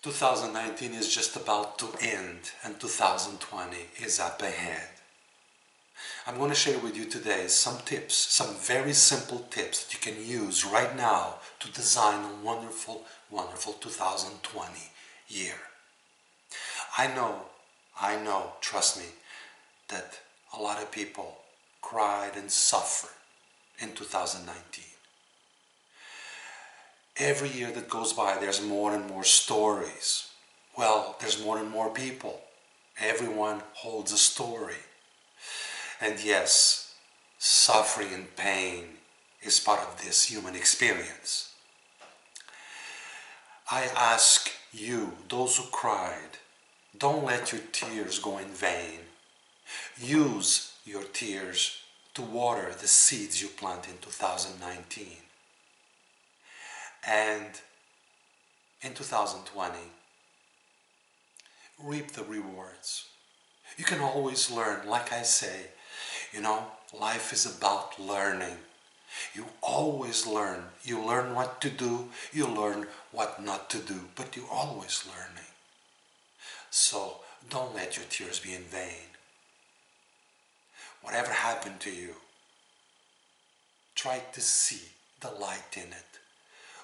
2019 is just about to end and 2020 is up ahead. I'm going to share with you today some tips, some very simple tips that you can use right now to design a wonderful, wonderful 2020 year. I know, trust me, that a lot of people cried and suffered in 2019. Every year that goes by, there's more and more stories. Well, there's more and more people. Everyone holds a story. And yes, suffering and pain is part of this human experience. I ask you, those who cried, don't let your tears go in vain. Use your tears to water the seeds you plant in 2019. And in 2020, reap the rewards. You can always learn, like I say, life is about learning. You always learn. You learn what to do, you learn what not to do, but you're always learning. So don't let your tears be in vain. Whatever happened to you, try to see the light in it.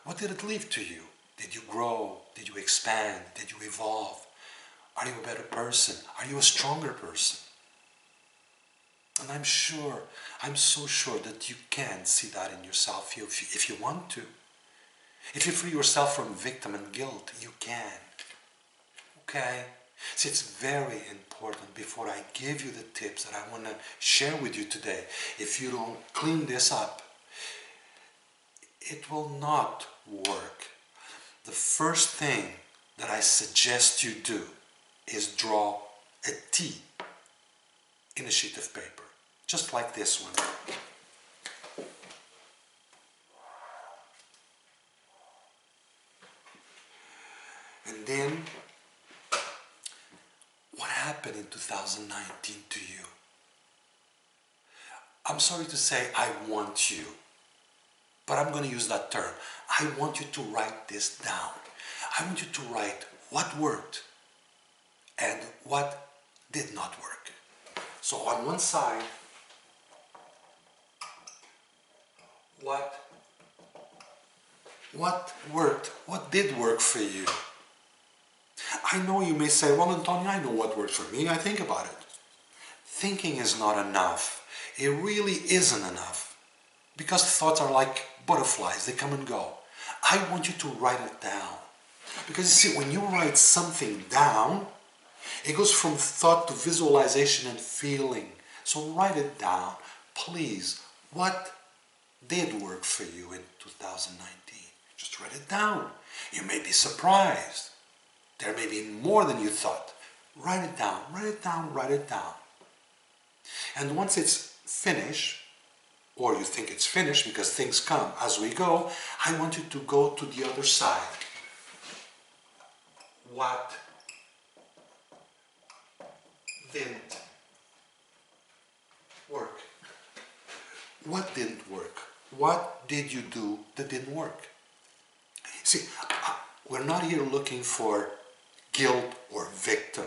What did it leave to you? Did you grow? Did you expand? Did you evolve? Are you a better person? Are you a stronger person? And I'm so sure that you can see that in yourself if you want to. If you free yourself from victim and guilt, you can. Okay? See, it's very important before I give you the tips that I want to share with you today. If you don't clean this up, it will not work. The first thing that I suggest you do is draw a T in a sheet of paper, just like this one. And then, what happened in 2019 to you? I'm sorry to say I want you, but I'm going to use that term. I want you to write this down. I want you to write what worked and what did not work. So on one side, what worked, what did work for you? I know you may say, well, Antonio, I know what worked for me. I think about it. Thinking is not enough. It really isn't enough. Because thoughts are like butterflies. They come and go. I want you to write it down. Because you see, when you write something down, it goes from thought to visualization and feeling. So write it down. Please, what did work for you in 2019? Just write it down. You may be surprised. There may be more than you thought. Write it down, write it down, write it down. And once it's finished, or you think it's finished because things come as we go, I want you to go to the other side. What didn't work? What didn't work? What did you do that didn't work? See, we're not here looking for guilt or victim.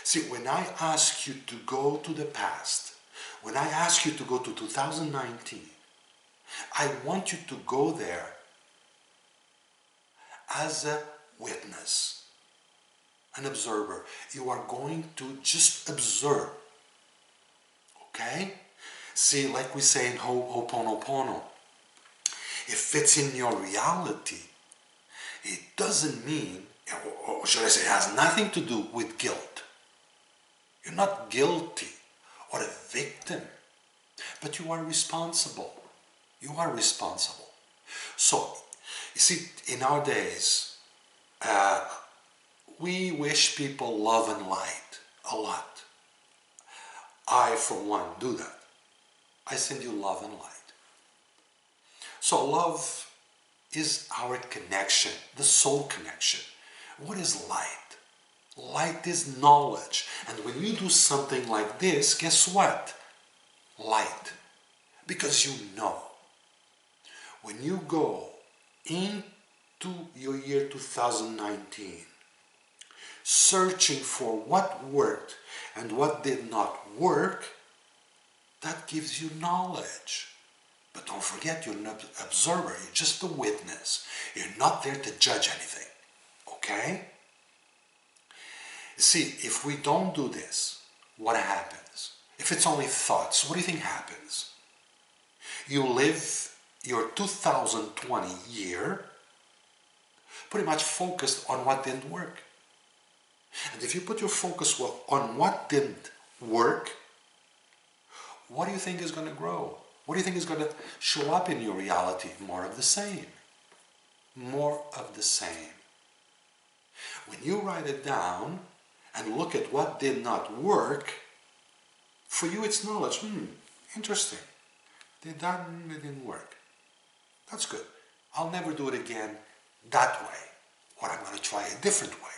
See, when I ask you to go to the past, when I ask you to go to 2019, I want you to go there as a witness, an observer. You are going to just observe. Okay? See, like we say in Ho'oponopono, if it's in your reality, it doesn't mean, or should I say, it has nothing to do with guilt. You're not guilty or a victim, but you are responsible. You are responsible. So, you see, in our days, we wish people love and light a lot. I, for one, do that. I send you love and light. So love is our connection, the soul connection. What is light? Light is knowledge. And when you do something like this, guess what? Light. Because you know. When you go into to your year 2019, searching for what worked and what did not work, that gives you knowledge. But don't forget, you're an observer, you're just a witness. You're not there to judge anything, okay? See, if we don't do this, what happens? If it's only thoughts, what do you think happens? You live your 2020 year pretty much focused on what didn't work. And if you put your focus on what didn't work, what do you think is going to grow? What do you think is going to show up in your reality? More of the same. More of the same. When you write it down and look at what did not work, for you it's knowledge. Interesting. It didn't work. That's good. I'll never do it again that way. Or I'm going to try a different way.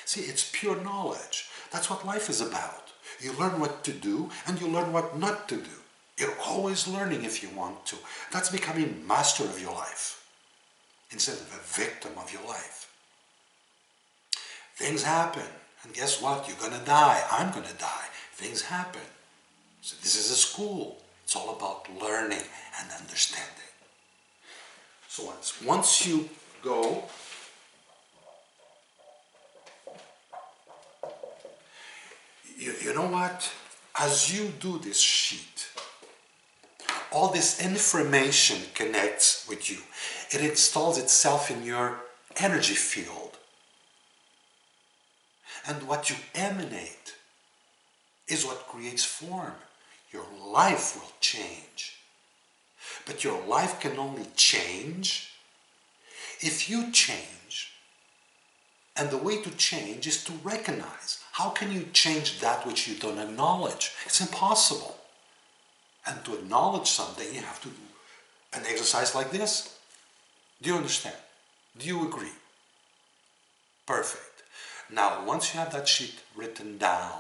See, it's pure knowledge. That's what life is about. You learn what to do and you learn what not to do. You're always learning if you want to. That's becoming master of your life instead of a victim of your life. Things happen. And guess what? You're going to die. I'm going to die. Things happen. So this is a school. It's all about learning and understanding. So once you go, you know what? As you do this sheet, all this information connects with you. It installs itself in your energy field. And what you emanate is what creates form. Your life will change. But your life can only change if you change. And the way to change is to recognize. How can you change that which you don't acknowledge? It's impossible. And to acknowledge something, you have to do an exercise like this. Do you understand? Do you agree? Perfect. Now, once you have that sheet written down,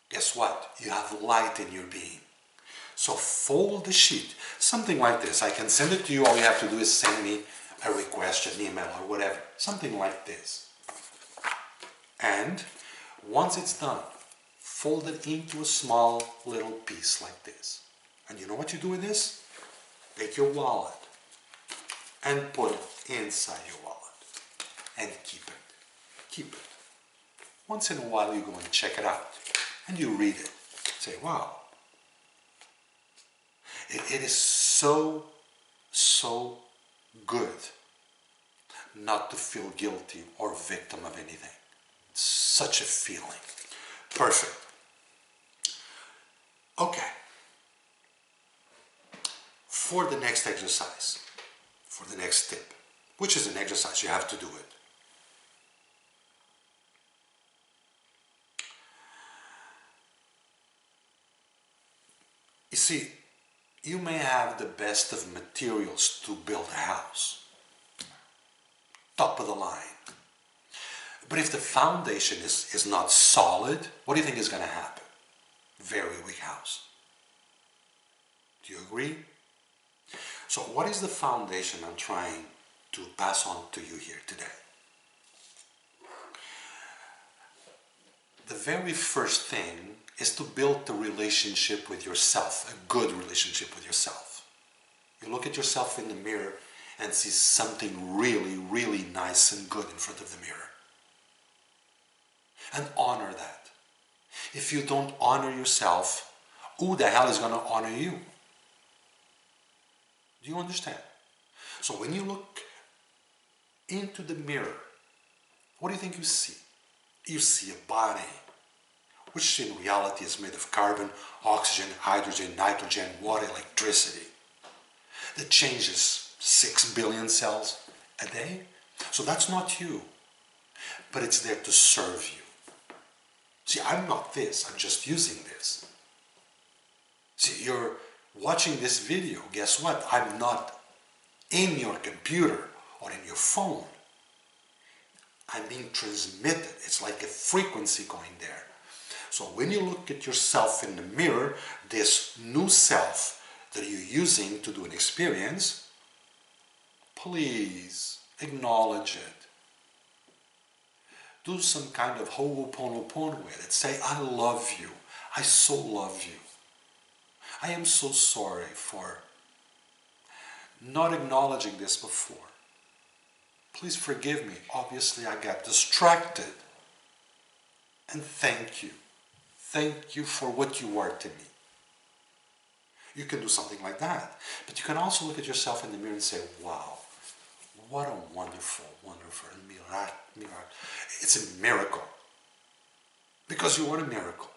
guess what? You have light in your being. So fold the sheet, something like this. I can send it to you. All you have to do is send me a request, an email, or whatever. Something like this. And once it's done, fold it into a small little piece like this. And you know what you do with this? Take your wallet and put it inside your wallet and keep it. Keep it. Once in a while you go and check it out and you read it. Say, wow. It is so good not to feel guilty or victim of anything. It's such a feeling. Perfect. Okay. For the next exercise, for the next tip, which is an exercise, you have to do it. You see, you may have the best of materials to build a house, top of the line. But if the foundation is not solid, what do you think is going to happen? Very weak house. Do you agree? So what is the foundation I'm trying to pass on to you here today? The very first thing is to build the relationship with yourself, a good relationship with yourself. You look at yourself in the mirror and see something really, really nice and good in front of the mirror. And honor that. If you don't honor yourself, who the hell is going to honor you? Do you understand? So when you look into the mirror, what do you think you see? You see a body, which in reality is made of carbon, oxygen, hydrogen, nitrogen, water, electricity, that changes 6 billion cells a day. So that's not you, but it's there to serve you. See, I'm not this, I'm just using this. See, you're watching this video, guess what? I'm not in your computer or in your phone. I'm being transmitted. It's like a frequency going there. So when you look at yourself in the mirror, this new self that you're using to do an experience, Please acknowledge it. Do some kind of ho'oponopono with it. Say, I love you. I so love you. I am so sorry for not acknowledging this before. Please forgive me. Obviously, I got distracted. And thank you. Thank you for what you are to me. You can do something like that. But you can also look at yourself in the mirror and say, wow, what a wonderful, wonderful miracle. It's a miracle. Because you are a miracle.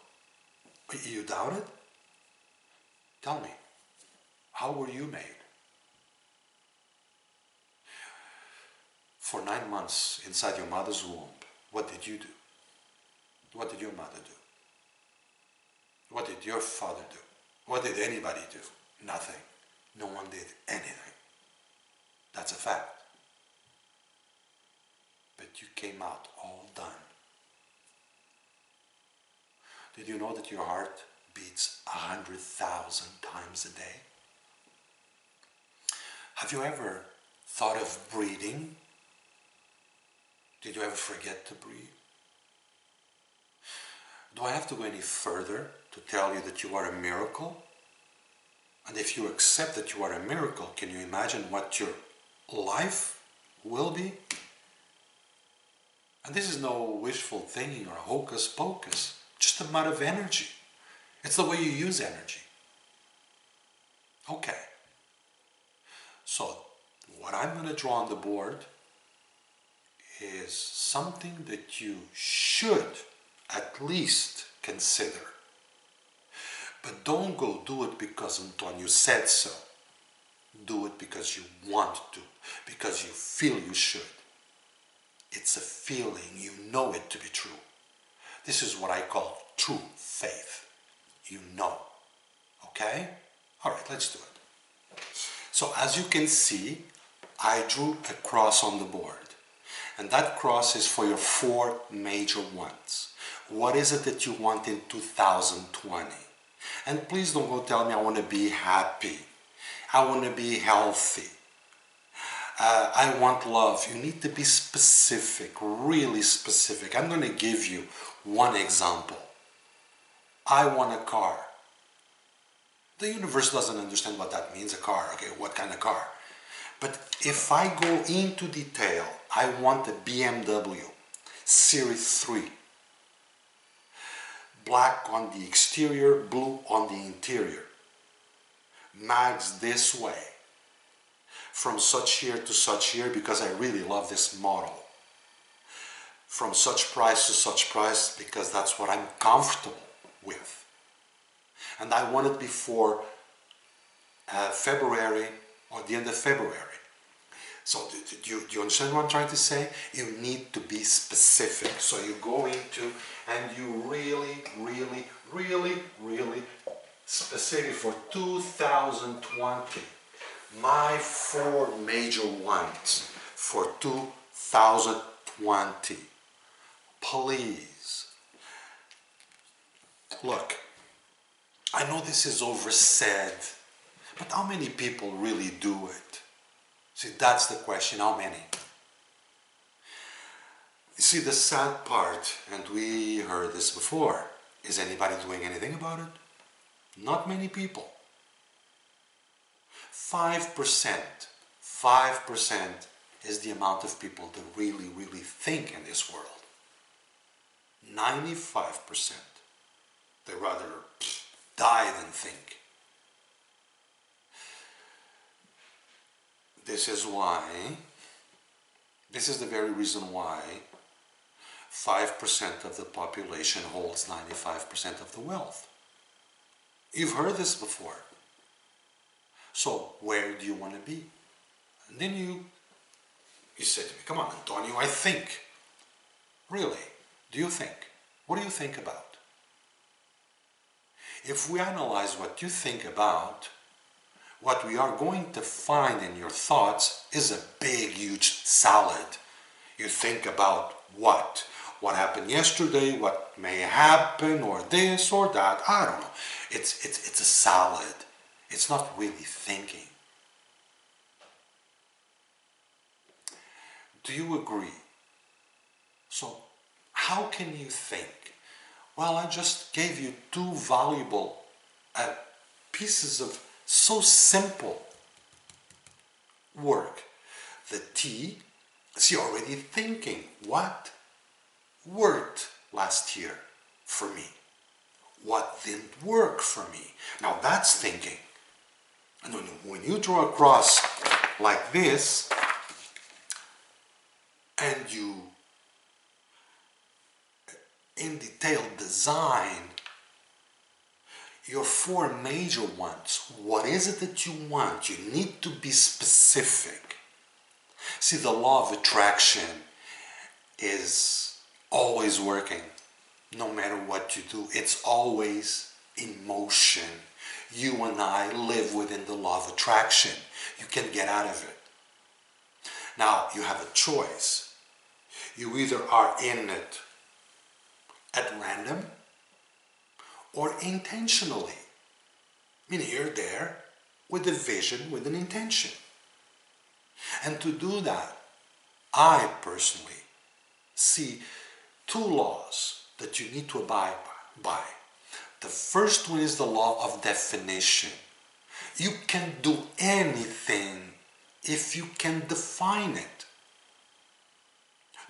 You doubt it? Tell me, how were you made? For 9 months inside your mother's womb, what did you do? What did your mother do? What did your father do? What did anybody do? Nothing. No one did anything. That's a fact. But you came out all done. Did you know that your heart beats 100,000 times a day? Have you ever thought of breathing? Did you ever forget to breathe? Do I have to go any further to tell you that you are a miracle? And if you accept that you are a miracle, can you imagine what your life will be? And this is no wishful thinking or hocus pocus, just a matter of energy. It's the way you use energy. Okay. So, what I'm going to draw on the board is something that you should at least consider. But don't go do it because Antonio said so. Do it because you want to, because you feel you should. It's a feeling, you know it to be true. This is what I call true faith. You know. Okay? Alright, let's do it. So as you can see, I drew a cross on the board. And that cross is for your 4 major wants. What is it that you want in 2020? And please don't go tell me I want to be happy. I want to be healthy. I want love. You need to be specific, really specific. I'm going to give you one example. I want a car. The universe doesn't understand what that means, a car. Okay, what kind of car? But if I go into detail, I want a BMW Series 3. Black on the exterior, blue on the interior. Mags this way. From such year to such year, because I really love this model. From such price to such price, because that's what I'm comfortable with. And I want it before February or the end of February. So do you understand what I'm trying to say? You need to be specific. So you go into and you really specific for 2020. My 4 major wants for 2020. Please. Look, I know this is oversaid, but how many people really do it? See, that's the question, how many? You see, the sad part, and we heard this before, is anybody doing anything about it? Not many people. 5% is the amount of people that really think in this world. 95%, they rather die than think. This is the very reason why 5% of the population holds 95% of the wealth. You've heard this before. So where do you want to be? And then you say to me, come on, Antonio, I think. Really? Do you think? What do you think about? If we analyze what you think about, what we are going to find in your thoughts is a big, huge salad. You think about what? What happened yesterday, what may happen, or this or that, I don't know. It's a salad. It's not really thinking. Do you agree? So, how can you think? Well, I just gave you two valuable pieces of so simple work. The T, is you're already thinking, what worked last year for me? What didn't work for me? Now that's thinking. And when you draw a cross like this, and you in detail design your four major ones, what is it that you want? You need to be specific. See, the law of attraction is always working. No matter what you do, it's always in motion. You and I live within the law of attraction. You can get out of it. Now, you have a choice. You either are in it at random or intentionally. I mean, you're there with a vision, with an intention. And to do that, I personally see two laws that you need to abide by. The first one is the law of definition. You can do anything if you can define it.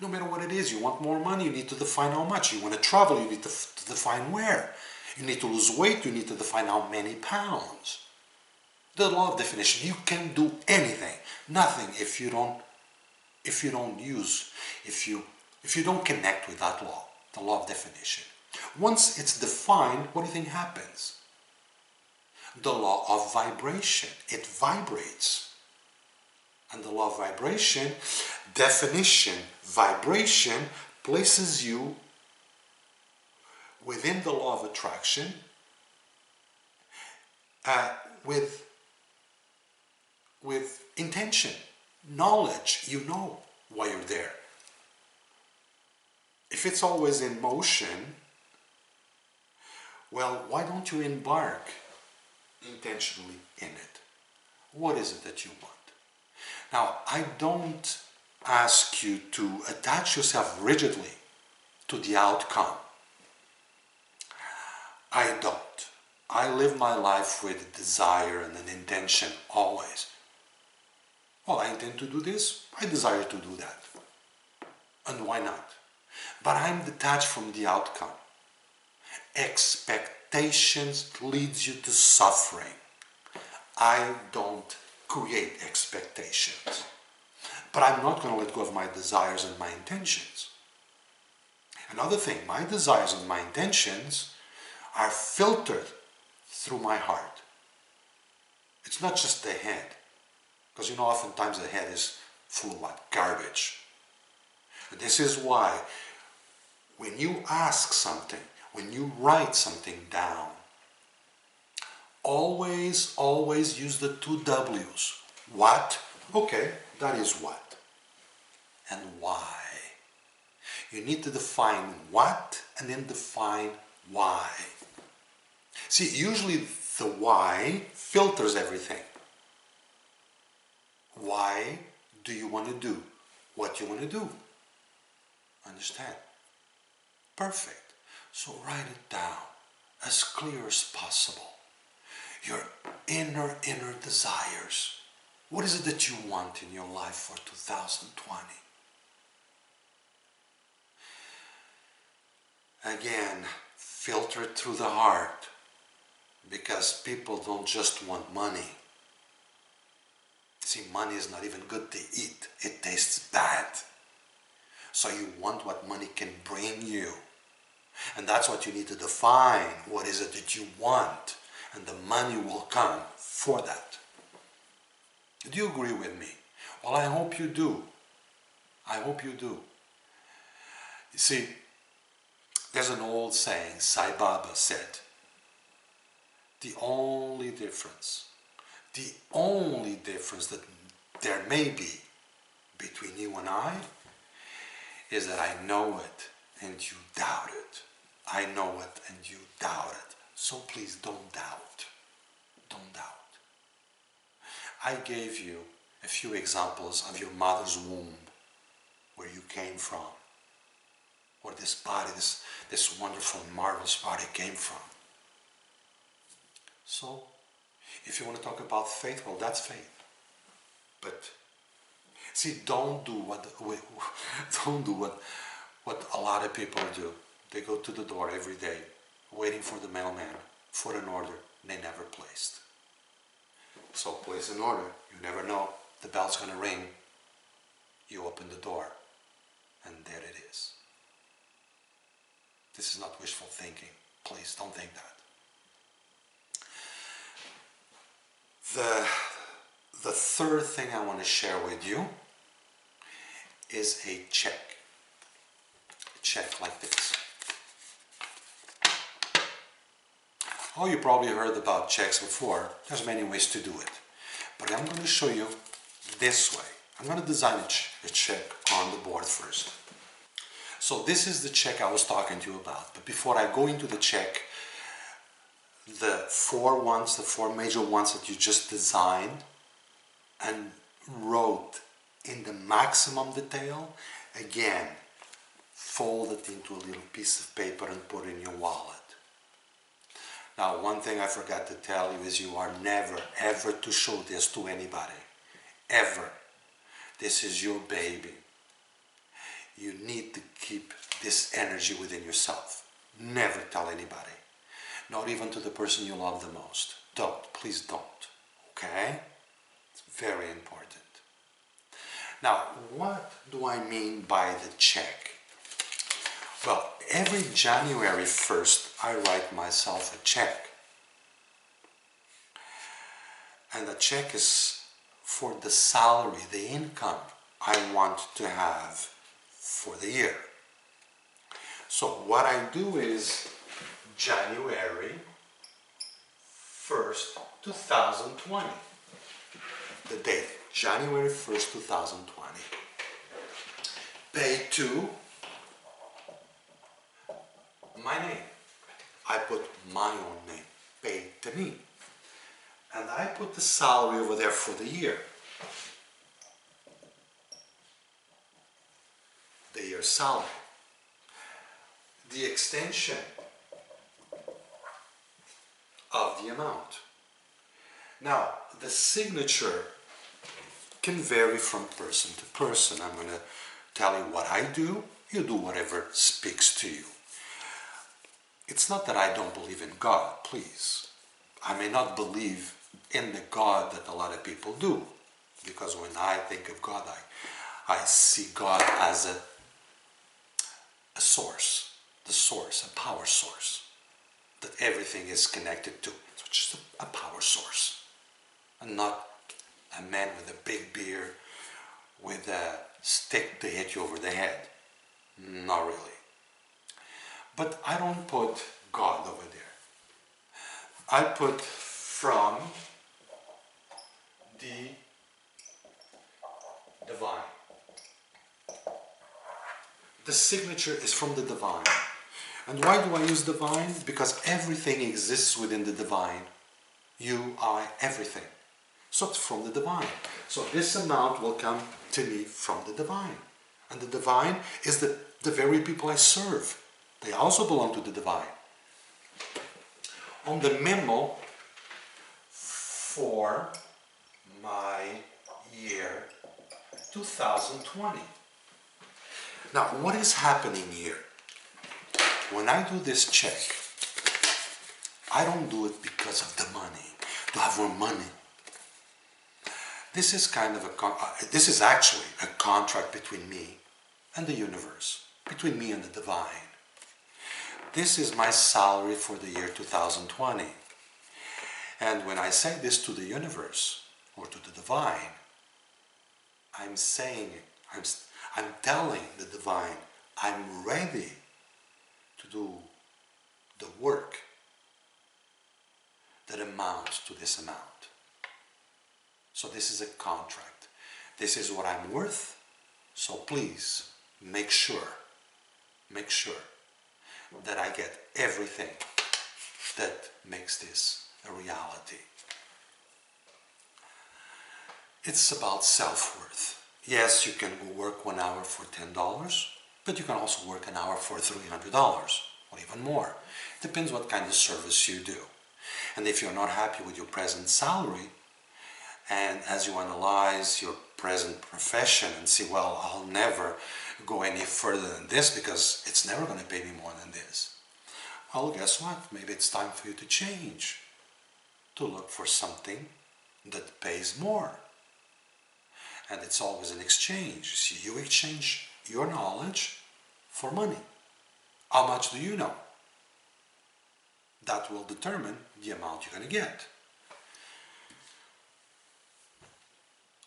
No matter what it is, you want more money, you need to define how much. You want to travel, you need to define where. You need to lose weight, you need to define how many pounds. The law of definition, you can do anything, nothing if you don't connect with that law, the law of definition. Once it's defined, what do you think happens? The law of vibration, it vibrates. And the law of vibration, definition, vibration, places you within the law of attraction with intention, knowledge. You know why you're there. If it's always in motion, well, why don't you embark intentionally in it? What is it that you want? Now, I don't ask you to attach yourself rigidly to the outcome. I don't. I live my life with a desire and an intention always. Well, I intend to do this, I desire to do that. And why not? But I'm detached from the outcome. Expectations leads you to suffering. I don't create expectations. But I'm not going to let go of my desires and my intentions. Another thing, my desires and my intentions are filtered through my heart. It's not just the head. Because oftentimes the head is full of what? Garbage. And this is why when you ask something, when you write something down, always use the two W's. What? Okay, that is what. And why. You need to define what and then define why. See, usually the why filters everything. Why do you want to do what you want to do? Understand? Perfect. So write it down as clear as possible. Your inner desires. What is it that you want in your life for 2020? Again, filter it through the heart, because people don't just want money. See, money is not even good to eat. It tastes bad. So you want what money can bring you. And that's what you need to define. What is it that you want? And the money will come for that. Do you agree with me? Well, I hope you do. I hope you do. You see, there's an old saying, Sai Baba said, the only difference that there may be between you and I is that I know it and you doubt it. I know it and you doubt it. So please don't doubt. Don't doubt. I gave you a few examples of your mother's womb. came from, where this body, this wonderful, marvelous body came from. So, if you want to talk about faith, well, that's faith. But see, don't do what a lot of people do. They go to the door every day, waiting for the mailman for an order they never placed. So place an order. You never know. The bell's going to ring. You open the door, and there it is. This is not wishful thinking. Please don't think that. The third thing I want to share with you is a check. A check like this. Oh, you probably heard about checks before. There's many ways to do it. But I'm going to show you this way. I'm going to design a check on the board first. So this is the check I was talking to you about. But before I go into the check, the four major ones that you just designed and wrote in the maximum detail, again, fold it into a little piece of paper and put it in your wallet. Now, one thing I forgot to tell you is you are never, ever to show this to anybody. Ever. This is your baby. You need to keep this energy within yourself. Never tell anybody. Not even to the person you love the most. Don't. Please don't. Okay? It's very important. Now, what do I mean by the check? Well, every January 1st, I write myself a check. And the check is for the salary, the income I want to have for the year. So what I do is January 1st, 2020. The date, January 1st, 2020. Pay to my name. I put my own name, paid to me. And I put the salary over there for the year. The year's salary. The extension of the amount. Now, the signature can vary from person to person. I'm going to tell you what I do. You do whatever speaks to you. It's not that I don't believe in God, please. I may not believe in the God that a lot of people do. Because when I think of God, I see God as a source. The source, a power source. That everything is connected to. It's just a power source. And not a man with a big beard with a stick to hit you over the head. Not really. But I don't put God over there. I put from the divine. The signature is from the divine. And why do I use divine? Because everything exists within the divine. You, I, everything. So it's from the divine. So this amount will come to me from the divine. And the divine is the very people I serve. They also belong to the divine. On the memo for my year 2020. Now, what is happening here? When I do this check, I don't do it because of the money, to have more money. This is kind of this is actually a contract between me and the universe, between me and the divine. This is my salary for the year 2020. And when I say this to the universe or to the divine, I'm saying it. I'm telling the divine, I'm ready to do the work that amounts to this amount. So this is a contract. This is what I'm worth. So please make sure that I get everything that makes this a reality. It's about self-worth. Yes, you can go work 1 hour for $10, but you can also work an hour for $300 or even more. Depends what kind of service you do. And if you're not happy with your present salary, and as you analyze your present profession and see, well, I'll never go any further than this because it's never going to pay me more than this. Well, guess what? Maybe it's time for you to change, to look for something that pays more. And it's always an exchange. See, you exchange your knowledge for money. How much do you know? That will determine the amount you're going to get.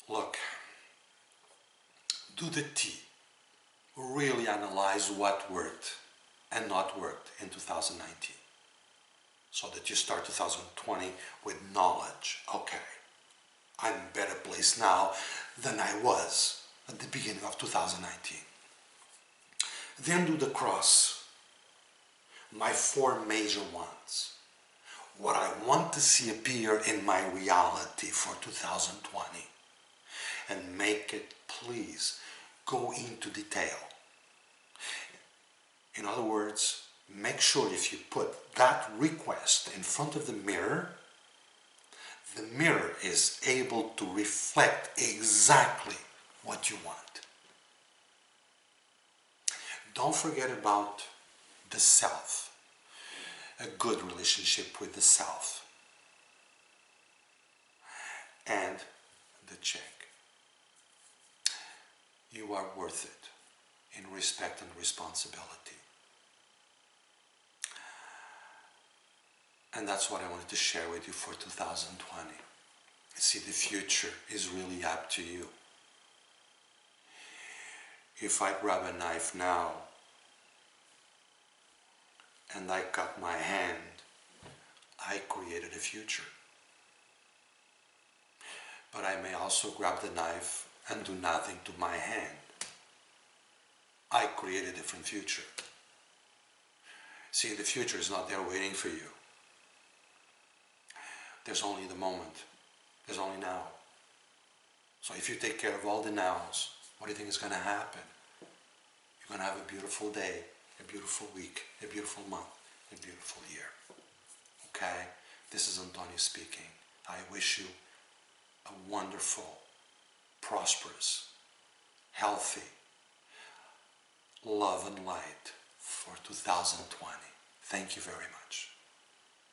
Look, do the T. Really analyze what worked and not worked in 2019. So that you start 2020 with knowledge. Okay, I'm in a better place now than I was at the beginning of 2019. Then do the cross. My 4 major ones. What I want to see appear in my reality for 2020. And make it, please, go into detail. In other words, make sure if you put that request in front of the mirror is able to reflect exactly what you want. Don't forget about the self, a good relationship with the self, and the check. You are worth it in respect and responsibility. And that's what I wanted to share with you for 2020. See, the future is really up to you. If I grab a knife now and I cut my hand, I created a future. But I may also grab the knife and do nothing to my hand. I create a different future. See, the future is not there waiting for you. There's only the moment. There's only now. So if you take care of all the nows, what do you think is going to happen? You're going to have a beautiful day, a beautiful week, a beautiful month, a beautiful year. Okay? This is Antonio speaking. I wish you a wonderful, prosperous, healthy, love and light for 2020. Thank you very much.